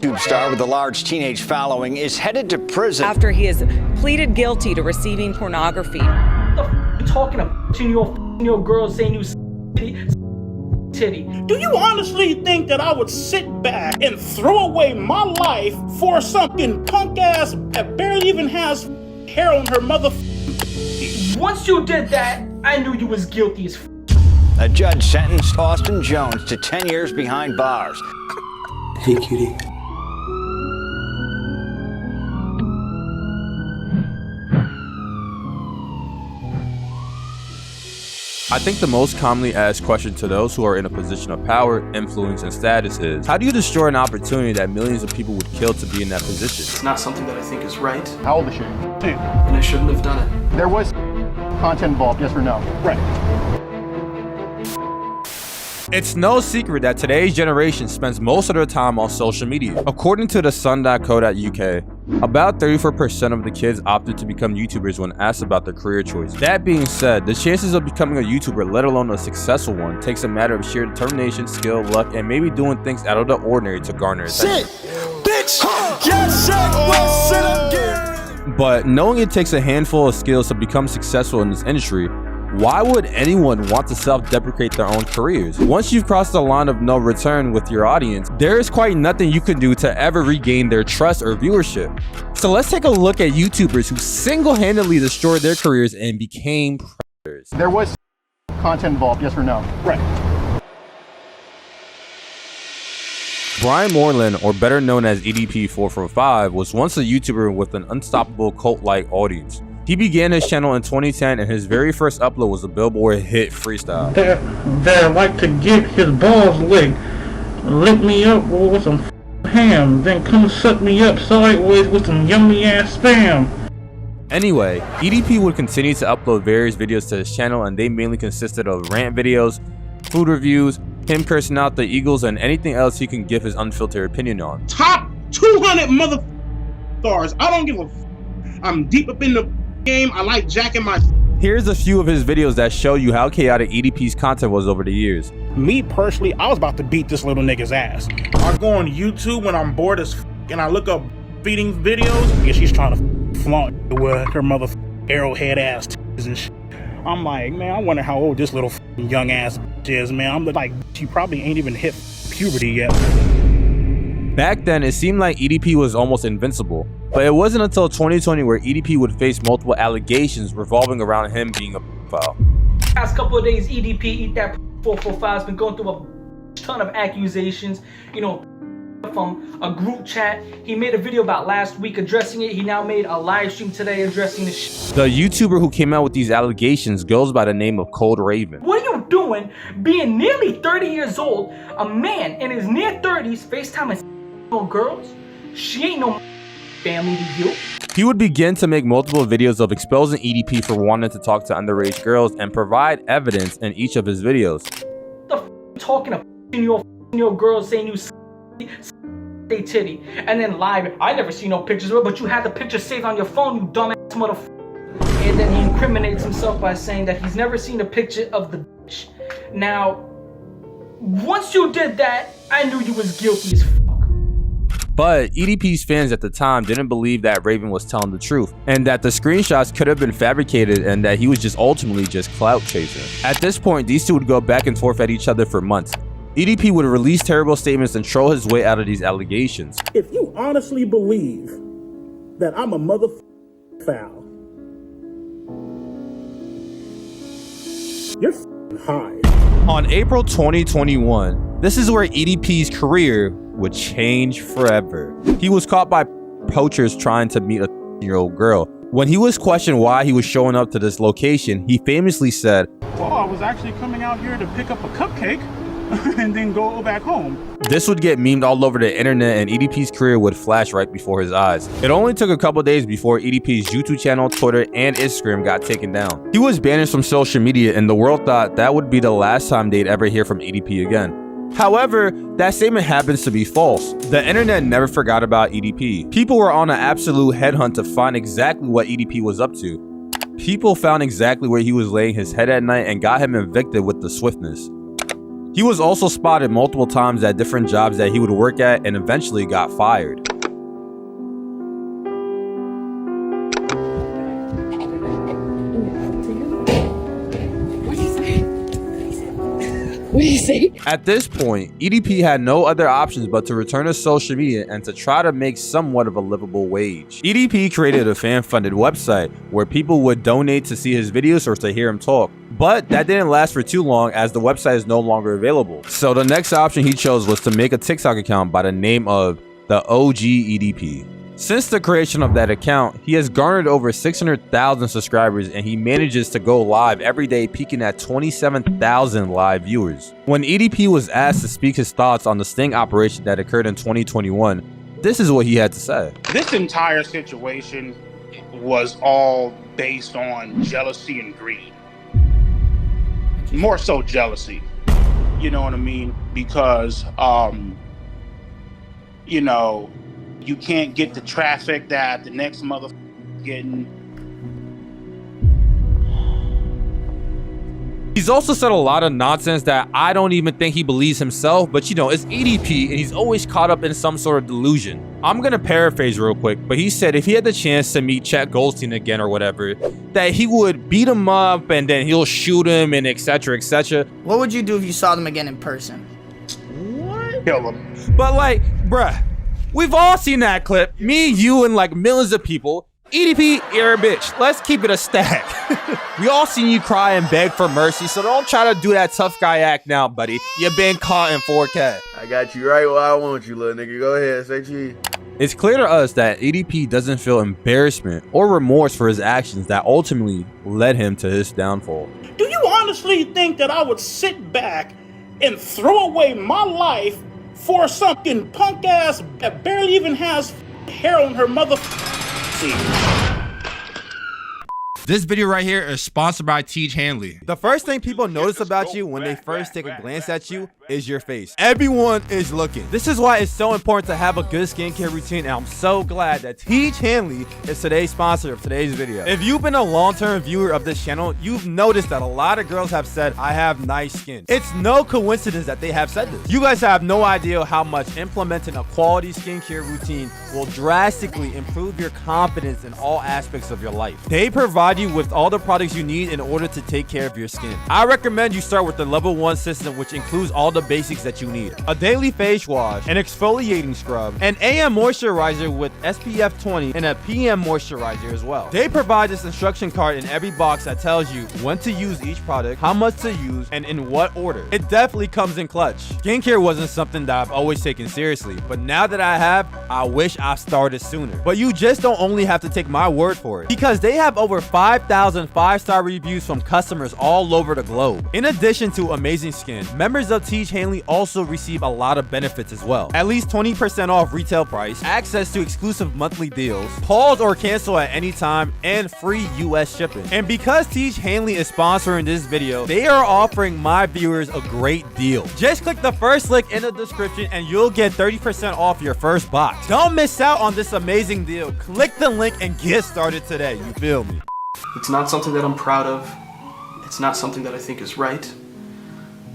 YouTube star with a large teenage following is headed to prison after he has pleaded guilty to receiving pornography. What the f you talking about? Your girl saying you titty. Do you honestly think that I would sit back and throw away my life for something punk ass that barely even has hair on her mother? Once you did that, I knew you was guilty as f. A judge sentenced Austin Jones to 10 years behind bars. Hey, cutie. I think the most commonly asked question to those who are in a position of power, influence, and status is, how do you destroy an opportunity that millions of people would kill to be in that position? It's not something that I think is right. How old is she? 2. And I shouldn't have done it. There was content involved, yes or no? Right. It's no secret that today's generation spends most of their time on social media. According to the sun.co.uk, about 34% of the kids opted to become YouTubers when asked about their career choice. That being said, the chances of becoming a YouTuber, let alone a successful one, takes a matter of sheer determination, skill, luck, and maybe doing things out of the ordinary to garner attention. But knowing it takes a handful of skills to become successful in this industry, why would anyone want to self-deprecate their own careers? Once you've crossed the line of no return with your audience, there is quite nothing you can do to ever regain their trust or viewership. So let's take a look at YouTubers who single-handedly destroyed their careers and became predators. There was content involved, yes or no? Right. Brian Moreland, or better known as EDP445, was once a YouTuber with an unstoppable cult-like audience. He began his channel in 2010, and his very first upload was a Billboard hit freestyle. That like to get his balls licked, lick me up with some ham, then come suck me up sideways with some yummy ass spam. Anyway, EDP would continue to upload various videos to his channel, and they mainly consisted of rant videos, food reviews, him cursing out the Eagles, and anything else he can give his unfiltered opinion on. Top 200 mother stars. I don't give a I'm deep up in the game. I like jacking my. Here's a few of his videos that show you how chaotic EDP's content was over the years. Me personally, I was about to beat this little nigga's ass. I go on YouTube when I'm bored as and I look up feeding videos. Yeah, she's trying to flaunt with her mother arrowhead ass and shit. I'm like, man, I wonder how old this little young ass is, man. I'm like, she probably ain't even hit puberty yet. Back then, it seemed like EDP was almost invincible, but it wasn't until 2020 where EDP would face multiple allegations revolving around him being a pedophile. Past couple of days, EDP, Eat That 445, has been going through a ton of accusations, you know, from a group chat. He made a video about last week addressing it. He now made a live stream today addressing the shit. The YouTuber who came out with these allegations goes by the name of Cold Raven. What are you doing being nearly 30 years old, a man in his near 30s, FaceTiming girls? She ain't no family to you. He would begin to make multiple videos of exposing EDP for wanting to talk to underage girls and provide evidence in each of his videos. What the f you talking about? Your girl saying you they titty, and then live. I never see no pictures of it, but you had the picture saved on your phone, you dumbass motherfucker. And then he incriminates himself by saying that he's never seen a picture of the bitch. Now, once you did that, I knew you was guilty as fuck. But EDP's fans at the time didn't believe that Raven was telling the truth, and that the screenshots could have been fabricated and that he was just ultimately just clout chasing. At this point, these two would go back and forth at each other for months. EDP would release terrible statements and troll his way out of these allegations. If you honestly believe that I'm a mother foul, you're high. On April 2021, this is where EDP's career would change forever. He was caught by poachers trying to meet a 13-year-old girl. When he was questioned why he was showing up to this location, he famously said, "Well, I was actually coming out here to pick up a cupcake and then go back home." This would get memed all over the internet, and EDP's career would flash right before his eyes. It only took a couple days before EDP's YouTube channel, Twitter, and Instagram got taken down. He was banished from social media, and the world thought that would be the last time they'd ever hear from EDP again. However, that statement happens to be false. The internet never forgot about EDP. People were on an absolute headhunt to find exactly what EDP was up to. People found exactly where he was laying his head at night and got him evicted with the swiftness. He was also spotted multiple times at different jobs that he would work at and eventually got fired. What do you say? At this point, EDP had no other options but to return to social media and to try to make somewhat of a livable wage. EDP created a fan-funded website where people would donate to see his videos or to hear him talk. But that didn't last for too long as the website is no longer available. So the next option he chose was to make a TikTok account by the name of the OG EDP. Since the creation of that account, he has garnered over 600,000 subscribers and he manages to go live every day, peaking at 27,000 live viewers. When EDP was asked to speak his thoughts on the sting operation that occurred in 2021, this is what he had to say. This entire situation was all based on jealousy and greed. More so jealousy. You know what I mean? Because, you know, you can't get the traffic that the next motherfucker getting. He's also said a lot of nonsense that I don't even think he believes himself, but you know, it's EDP and he's always caught up in some sort of delusion. I'm gonna paraphrase real quick, but he said if he had the chance to meet Chet Goldstein again or whatever, that he would beat him up and then he'll shoot him and etc, etc. What would you do if you saw them again in person? What? Kill him. But like, bruh, we've all seen that clip. Me, you, and like millions of people. EDP, you're a bitch. Let's keep it a stack. We all seen you cry and beg for mercy, so don't try to do that tough guy act now, buddy. You've been caught in 4K. I got you right where I want you, little nigga. Go ahead, say cheese. It's clear to us that EDP doesn't feel embarrassment or remorse for his actions that ultimately led him to his downfall. Do you honestly think that I would sit back and throw away my life for something punk ass that barely even has hair on her mother? This video right here is sponsored by Teach Hanley. The first thing people notice about you when they first take a glance at you is your face. Everyone is looking. This is why it's so important to have a good skincare routine, and I'm so glad that Teach Hanley is today's sponsor of today's video. If you've been a long-term viewer of this channel, you've noticed that a lot of girls have said, I have nice skin. It's no coincidence that they have said this. You guys have no idea how much implementing a quality skincare routine will drastically improve your confidence in all aspects of your life. They provide you with all the products you need in order to take care of your skin. I recommend you start with the level 1 system, which includes all the basics that you need: a daily face wash, an exfoliating scrub, an AM moisturizer with SPF 20, and a PM moisturizer as well. They provide this instruction card in every box that tells you when to use each product, how much to use, and in what order. It definitely comes in clutch. Skincare wasn't something that I've always taken seriously, but now that I have, I wish I started sooner. But you just don't only have to take my word for it, because they have over 5,000 5-star reviews from customers all over the globe. In addition to amazing skin, members of Teach Hanley also receive a lot of benefits as well. At least 20% off retail price, access to exclusive monthly deals, pause or cancel at any time, and free US shipping. And because Teach Hanley is sponsoring this video, they are offering my viewers a great deal. Just click the first link in the description and you'll get 30% off your first box. Don't miss out on this amazing deal. Click the link and get started today. You feel me? It's not something that I'm proud of. It's not something that I think is right.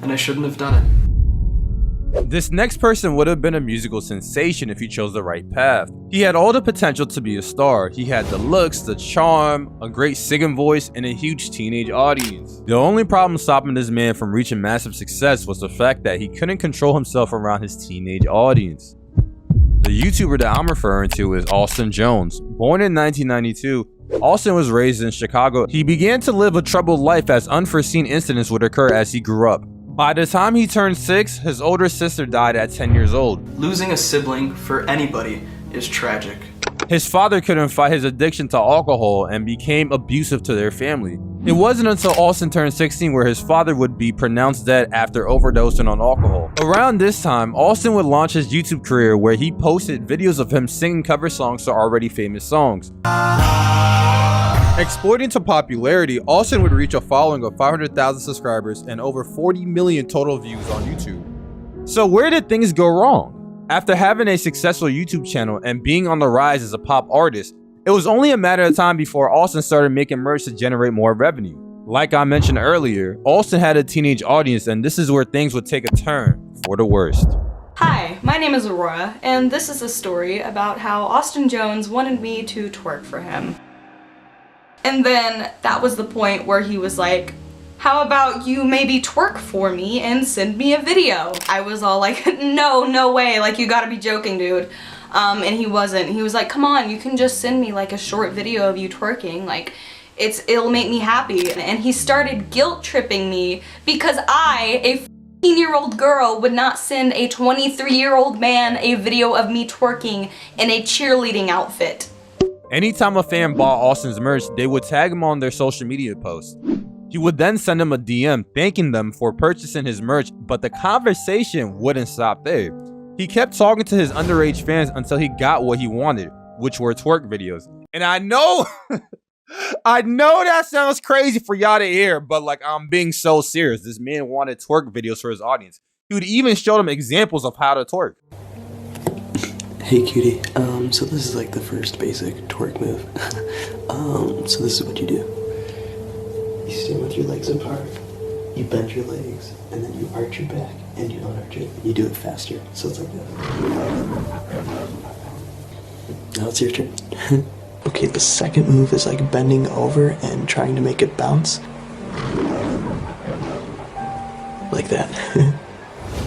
And I shouldn't have done it. This next person would have been a musical sensation if he chose the right path. He had all the potential to be a star. He had the looks, the charm, a great singing voice, and a huge teenage audience. The only problem stopping this man from reaching massive success was the fact that he couldn't control himself around his teenage audience. The YouTuber that I'm referring to is Austin Jones. Born in 1992, Austin was raised in Chicago. He began to live a troubled life as unforeseen incidents would occur as he grew up. By the time he turned 6, his older sister died at 10 years old. Losing a sibling for anybody is tragic. His father couldn't fight his addiction to alcohol and became abusive to their family. It wasn't until Austin turned 16 where his father would be pronounced dead after overdosing on alcohol. Around this time, Austin would launch his YouTube career where he posted videos of him singing cover songs to already famous songs. Exploiting to popularity, Austin would reach a following of 500,000 subscribers and over 40 million total views on YouTube. So where did things go wrong? After having a successful YouTube channel and being on the rise as a pop artist, it was only a matter of time before Austin started making merch to generate more revenue. Like I mentioned earlier, Austin had a teenage audience, and this is where things would take a turn for the worst. Hi, my name is Aurora, and this is a story about how Austin Jones wanted me to twerk for him. And then that was the point where he was like, how about you maybe twerk for me and send me a video? I was all like, no way, like you gotta be joking, dude. And he wasn't. He was like, come on, you can just send me like a short video of you twerking, like it'll make me happy. And he started guilt tripping me because I, a 15-year-old girl, would not send a 23-year-old man a video of me twerking in a cheerleading outfit. Anytime a fan bought Austin's merch, they would tag him on their social media posts. He would then send them a DM thanking them for purchasing his merch, but the conversation wouldn't stop there. He kept talking to his underage fans until he got what he wanted, which were twerk videos. And I know, I know that sounds crazy for y'all to hear, but like, I'm being so serious. This man wanted twerk videos for his audience. He would even show them examples of how to twerk. Hey cutie, so this is like the first basic twerk move. So this is what you do. You stand with your legs apart, you bend your legs, and then you arch your back, and you unarch it. You do it faster, so it's like this. Now it's your turn. Okay, the second move is like bending over and trying to make it bounce. Like that.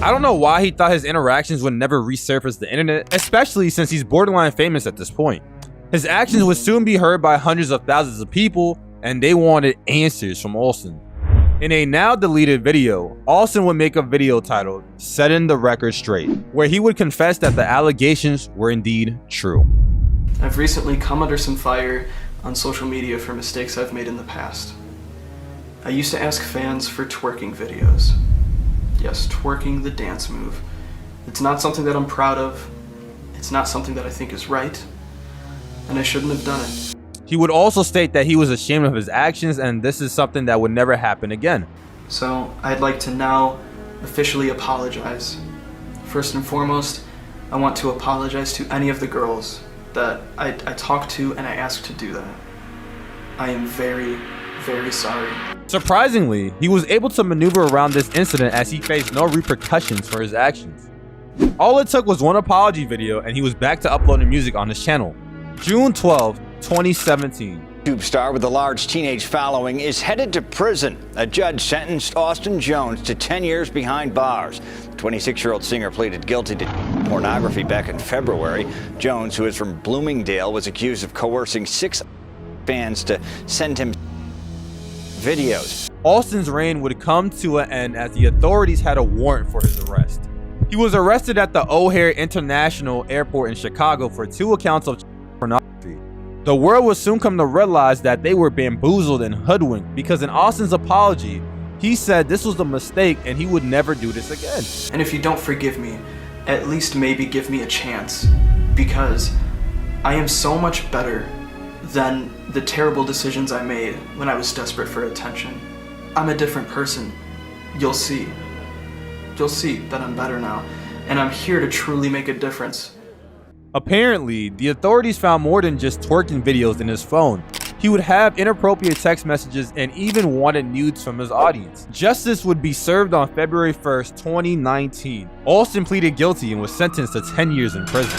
I don't know why he thought his interactions would never resurface the internet, especially since he's borderline famous at this point. His actions would soon be heard by hundreds of thousands of people, and they wanted answers from Austin. In a now deleted video, Austin would make a video titled "Setting the Record Straight," where he would confess that the allegations were indeed true. I've recently come under some fire on social media for mistakes I've made in the past. I used to ask fans for twerking videos. Yes, twerking, the dance move. It's not something that I'm proud of. It's not something that I think is right. And I shouldn't have done it. He would also state that he was ashamed of his actions, and this is something that would never happen again. So I'd like to now officially apologize. First and foremost, I want to apologize to any of the girls that I talked to and I asked to do that. I am very, very sorry. Surprisingly, he was able to maneuver around this incident as he faced no repercussions for his actions. All it took was one apology video and he was back to uploading music on his channel. June 12, 2017. YouTube star with a large teenage following is headed to prison. A judge sentenced Austin Jones to 10 years behind bars. The 26-year-old singer pleaded guilty to pornography back in February. Jones, who is from Bloomingdale, was accused of coercing 6 fans to send him videos. Austin's reign would come to an end as the authorities had a warrant for his arrest. He was arrested at the O'Hare International Airport in Chicago for 2 accounts of pornography. The world would soon come to realize that they were bamboozled and hoodwinked because in Austin's apology, he said this was a mistake and he would never do this again. And if you don't forgive me, at least maybe give me a chance, because I am so much better than the terrible decisions I made when I was desperate for attention. I'm a different person. You'll see. You'll see that I'm better now, and I'm here to truly make a difference. Apparently, the authorities found more than just twerking videos in his phone. He would have inappropriate text messages and even wanted nudes from his audience. Justice would be served on February 1st, 2019. Austin pleaded guilty and was sentenced to 10 years in prison.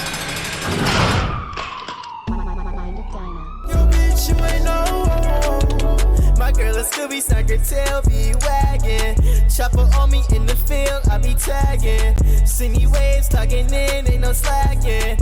Still be sucker tail be wagging. Chopper on me in the field, I be tagging. See me waves tugging in, ain't no slacking.